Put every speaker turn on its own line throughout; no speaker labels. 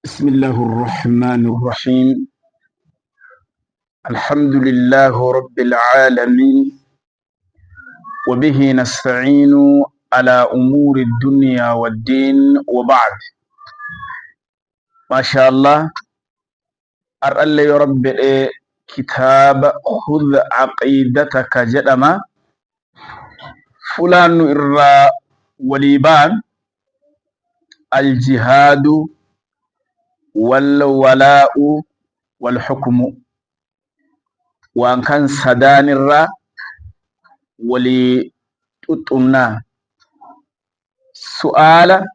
بسم الله الرحمن الرحيم. الحمد لله رب العالمين، وبه نستعين على أمور الدنيا والدين، وبعد. ما شاء الله. أرأل يا رب كتاب خذ عقيدتك جدما فلان إرى وليبان الجهاد والولاء والحكم، وأن كان سدان الرا ولي تطمنا سؤال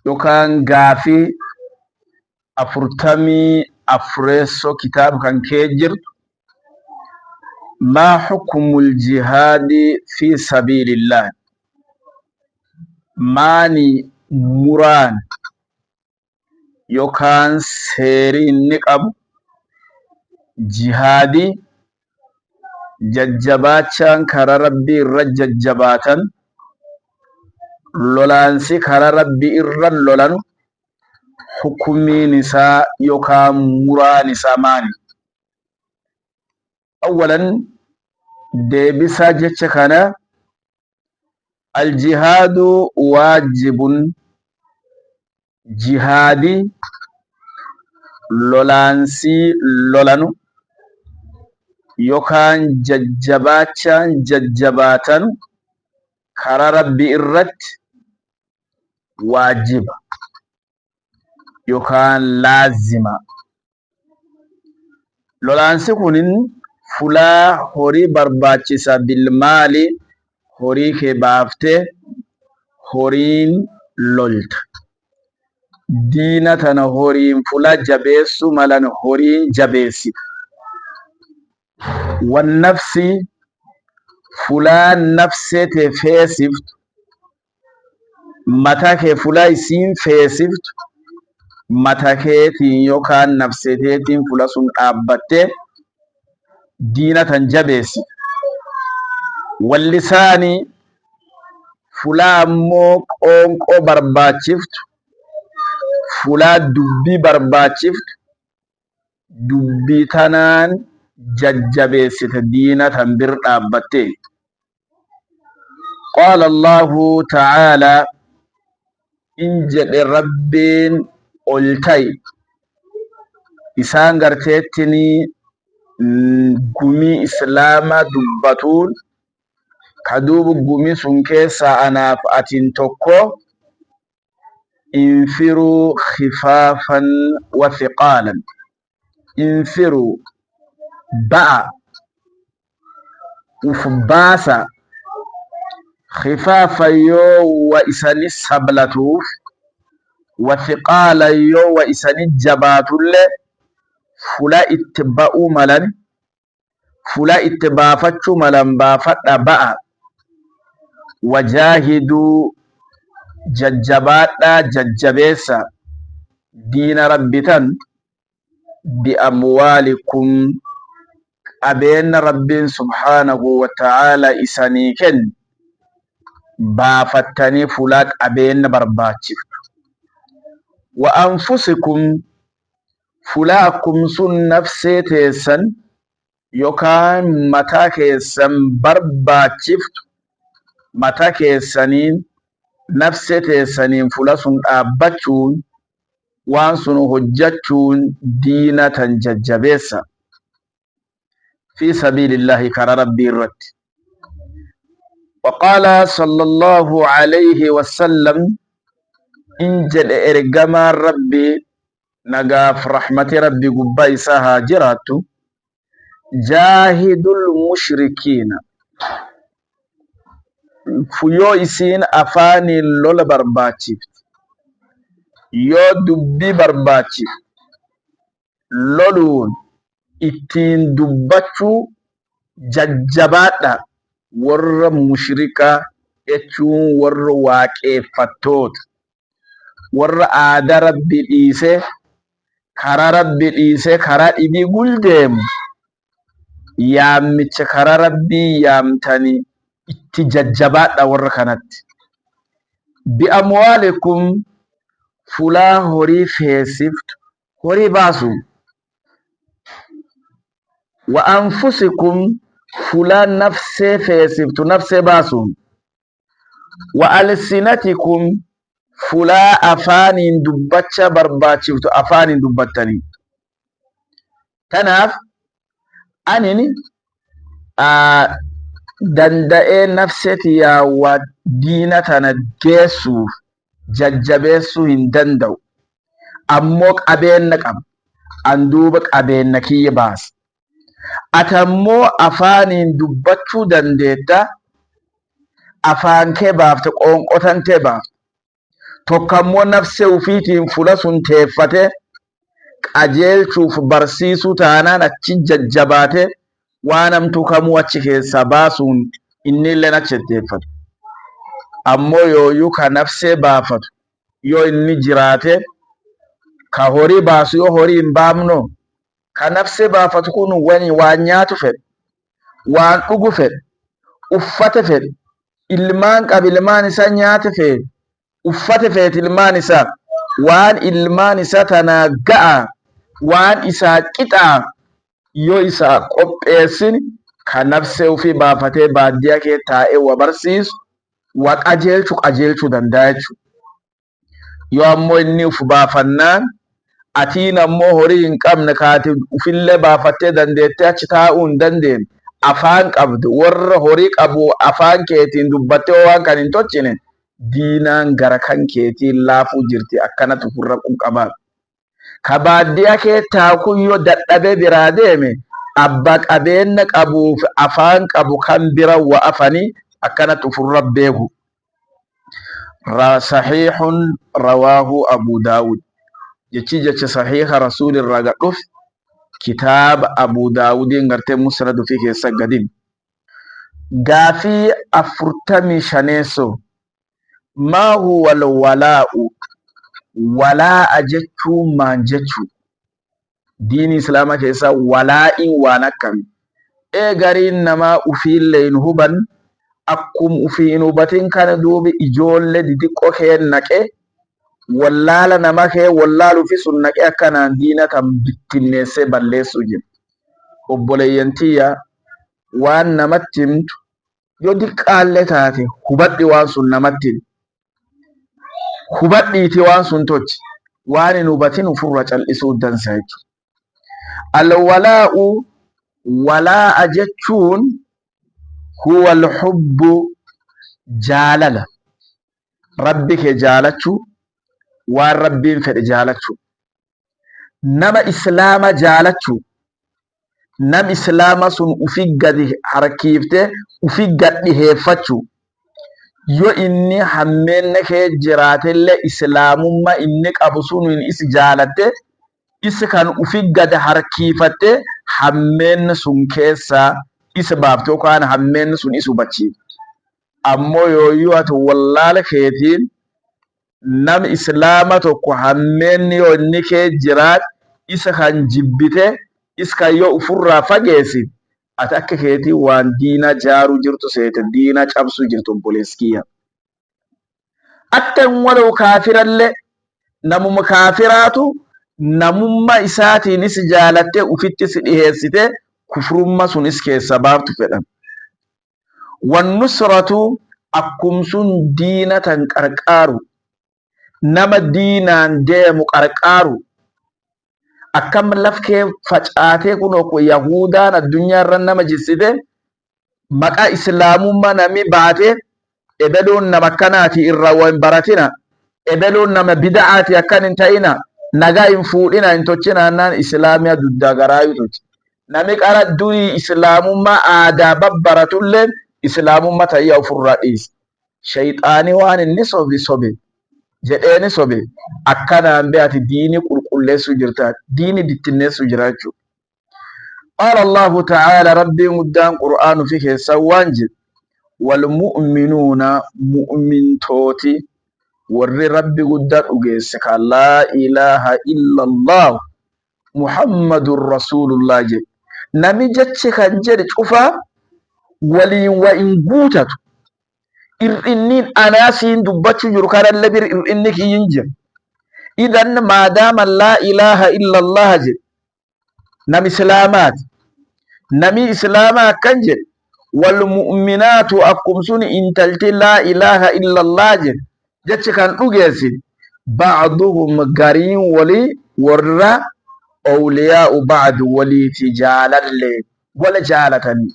يكان غافي أفرتمي أفريسو كتاب كان كيجر ما حكم الجهاد في سبيل الله؟ ماني مران يكان سيري نقب جهادي jajjabaachaan karaa rabbii irra jajjabaatan lolaansi karaa rabbii irra lolanu hukumiin isaa yookaan muraan isaa maali? Awwalan deebisaa jecha kana aljihaadu waajibun, jihaadii lolaansii lolanu yookaan jajjabaachaan jajjabaatan karaa rabbii irratti waajiba yookaan laazima. Lolaansi kunin fulaa horii barbaachisa bilmaali, horii kee baaftee horiin lolta. Diina tana horiin fulaa jabeessu malan horiin jabeessita. والنفس فلان نفسه فيسفت متى فلان يسين فيسفت متى يوكان نفسه فلاسون أبته دينة جبس. واللساني فلان موك أونك أو برباتشفت فلان دبي برباتشفت دبي تنان ججبست دينة بر أبته. قال الله تعالى إن جد ربين ألتي إسان غرتتني قمي إسلاما دبتون كدوب قمي سنكيسا أنا فأتين توكو انفروا خفافا وثقالا. انفروا باء وفباسا خفافا يو وإساني سبلتوف وثقالا يو وإساني جباتول فلا اتباؤ ملن فلا اتبافتشو ملن بافت باء وجاهدوا ججبات ججبيسا دين ربتن بأموالكم أبين رب سبحانه وتعالى إسانيكن بافتني فلات أبين برباتشف. وأنفسكم فلاكم سن نفسي تيسن يوكان متى كيسن برباتشف متى كيسنين نفسي تيسنين فلاسون أباتشون وانسون هجتشون دينة ججبيسا في سبيل الله كرى ربي الرد. وقال صلى الله عليه وسلم إن جل إرقما ربي نقاف رحمة ربي قبايسا هاجرات جاهد المشركين فيو إسين أفاني اللول برباتي يو دبي برباتي لولون ittiin dubbachuu jajjabaadha. Warra mushrika jechuun warra waaqeffattoota, warra aadaa rabbi dhiisee karaa rabbi dhiisee karaa dhibii guldeemu yaamicha karaa rabbii yaamtanii itti jajjabaadha warra kanatti. Bi'amwaalikum fulaa horii feesiftu horii baasu. Wa anfusikum fulaa nafsee feesiftu nafsee baasu. Wa alsinatikum fulaa afaaniin dubbacha barbaachiftu afaaniin dubbattanii. Tanaaf anin danda'ee nafseti yaawwa diina tana geessuuf jajjabeessuu hin danda'u. Ammoo qabeenna qaba. Anduuba qabeenna kiyya baasa. Atammoo afaaniin dubbachuu dandeetta. Afaan kee baafte qoonqotan tee baafte. Tokkammoo nafse ufiitiin fula sun teeffate qajeelchuuf barsiisuu taanaan achi jajjabaate waan hamtuu kamuu achi keessaa baasuun innilleen achi teeffatu. Ammoo yooyyuu ka nafsee baafatu yoo inni jiraate ka horii baasu yoo horii hin baafnu ka nafsee baafatu kun waan nyaatu fedhe, waan dhugu fedhe, uffate fedhe, ilmaan qaba ilmaan isaa nyaate fedhe, uffate fedhe ilmaan isaa waan ilmaan isaa tana ga'a waan isaa qixaa yoo isaa qopheessin ka nafsee ofii baafatee baadiyyaa kee taa'ee wa barsiisu wa qajeelchuu danda'a jechuudha. Yoo ammoo inni uf baafannaan atiin ammoo horii hin qabne kaati ufillee baafattee dandeettee achi taa'uu hin dandeenye afaan qabdu warra horii qabu afaan keetiin dubbattee waan kan hin tolchine diinaan gara kan keetiin laafuu jirti akkanatu furra qunqabaa. Ka baadiyyaa kee taa'u yoo dadhabee biraa deeme abbaa qabeenya qabuuf afaan qabu kan bira wa afanii akkanatu furra beeku. Sahihun rawaahu Abu Daawud. Jechi sahiha rasuulirraa gadhuuf kitaaba Abu Daawudiin gartee musnadu fi keessa gadin. Gaafii 45 maa huwa alwalaa'u walaa'a jechuun maan jechuu? Diini islaamaa keessaa walaa'iin waan akkami? Gariin namaa ufiillee hin huban akkum ufii hin hubatin kana duubi ijoollee didiqqoo kee naqee wallaala nama kee wallaalu fi sun naqee akkanaan diina tan bittinneessee balleessuu jira. Obboleeyyan tiyya waan namatti himtu yoo diqqaallee taate hubadhi waan sun namatti himu. Hubadhiiti waan sun tolchi waan hin hubatin ufurra cal'isuu dansa jechuudha. Alwalaa'u walaa'a jechuun huwa alhubbu jaalala rabbi kee jaalachuu waan rabbiin fedhe jaalachuu nama islaama jaalachuu nam islaama sun ufi gadi harkiifte ufi gadi heeffachuu yoo inni hammeenna kee jiraatellee islaamummaa inni qabu sun isi jaalatte isi kan ufi gadi harkiifatte hammeenna sun keessaa isa baafte yookaan hammeenni sun isu hubachiifte. Ammoo yooyyuu ati wallaala keetiin nam islaama tokko hammeenni yoo inni kee jiraat isa kan jibbite isa kan yoo ufurraa fageessi ati akka keetii waan diina jaaruu jirtu seete diina cabsuu jirtu obboleeskiyya. Attan walau kaafirallee namuma kaafiraatu namummaa isaatiinis jaalattee ufitti si dhiheessite kufrummaa sunis keessa baaftu fedhan. Wannusratu akkum sun diina tan qarqaaru nama diinaan deemu qarqaaru akkam lafkee facaatee kunoo Yahudaan addunyaa irra nama jissite maqaa islaamummaa nami baate ebeluun nama akkanaati irra waan baratina ebeluun nama bid'aati akkan hin ta'ina nagaa hin fuudhina hin tochina annaan islaamiyaa duddaa garaayu tochi. Nami qara durii islaamummaa aadaa babbaratulleen islaamummaa ta'ee ofirraa dhiise. Shayxaanii waan inni sobe jedheeni sobe akkanaan beati diini qulqulleessuu jirta diini bittinneessuu jira jechuudha. Qaala Allahu ta'aala rabbiin guddaan qur'aanu fi keessa waan jedhu walmu'minuuna mu'mintooti warri rabbi guddaa dhugeesse kan laa ilaaha illallah Muhammadur Rasulullah jedhe. Nami jechi kan jedhe cufaa waliin wa in guutatu ir'inniin anaasiin dubbachuu jiru kanallee bir ir'inni kiyyin jira إذن ما دام لا إله إلا الله جد نمي إسلامات نمي إسلاما كنجد والمؤمنات أقم سن إن تلت لا إله إلا الله جد جتش كان أجلسين بعضهم قرين ولي ورّا أولياء بعض ولي تجالا لي ولا جالتني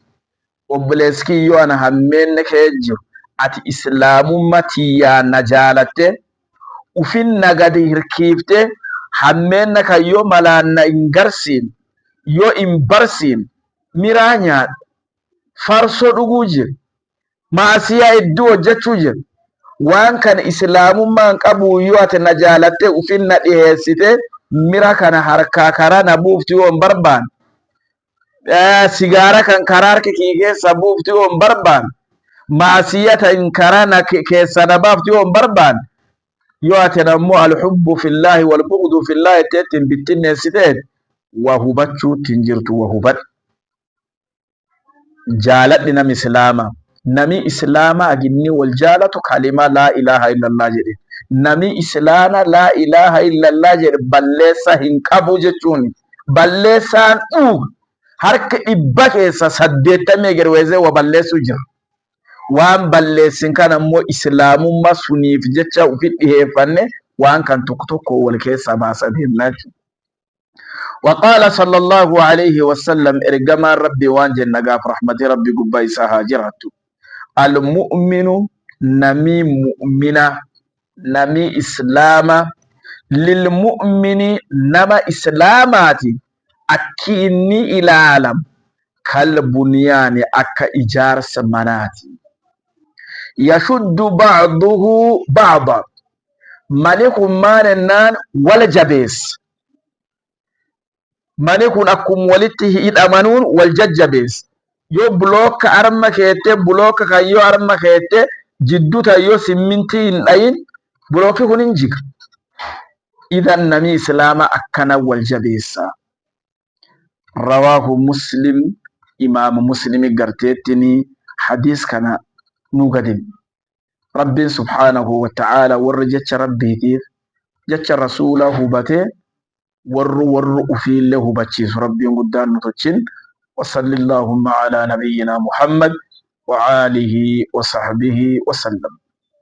وبلسكي يوانا همين كيجو أتي إسلام متي نجالته وفين نغدي هركيفته همين كيو ملانا إنغرسين يو إمبرسين ميرانيا فرصو دغوجي معسيا إدو جتوجي وان كان إسلام من قبو يوات نجالته وفين ندهسته mira kana harka karana bufti on barban sigara kan karar ke keessa bufti on barban maasiyata in karana keessa na bafti on barban yo atanammu alhubbu fillahi wal bughdu fillahi tatin bitinne sitet wa hubachu tinjirtu wa hubat jaladdi nam islama nami islama aginni wal jalatu kalima la ilaha illallah jedi nami islana la ilaha illallah jedhe balleessa hin qabu jechuun balleessaan harka dhibba keessa 80 gerweezee wa balleessu jira waan balleessin kan ammoo islaamummaa suniif jecha ufi dhiheeffanne waan kan tokko wal keessa baasan hinnachu وقال صلى الله عليه وسلم ارجما ربي وانجن نغاف رحمة ربي قبا إساها جرهتو المؤمن نمي مؤمنة نمي إسلاما للمؤمن نما إسلاماتي أكيني إلى عالم كالبنيان أكا إجار سماناتي يشد بعضه بعضا ملك ماننان ولا جبيس ملك أكم ولته إدأمنون والججبيس يو بلوك أرما كيتي بلوك كيو أرما كيتي جدو تيو سمنتي الأين بلوك هننجيك إذا نمي إسلام أكنا والجبيس رواه مسلم إمام مسلم قرتيتني حديث كان نوغدين رب سبحانه وتعالى ورجت ربي تيف جت رسوله بته ور أفيل له بتشيس ربي قدان متشين وصلى اللهم على نبينا محمد وآله وصحبه وسلم.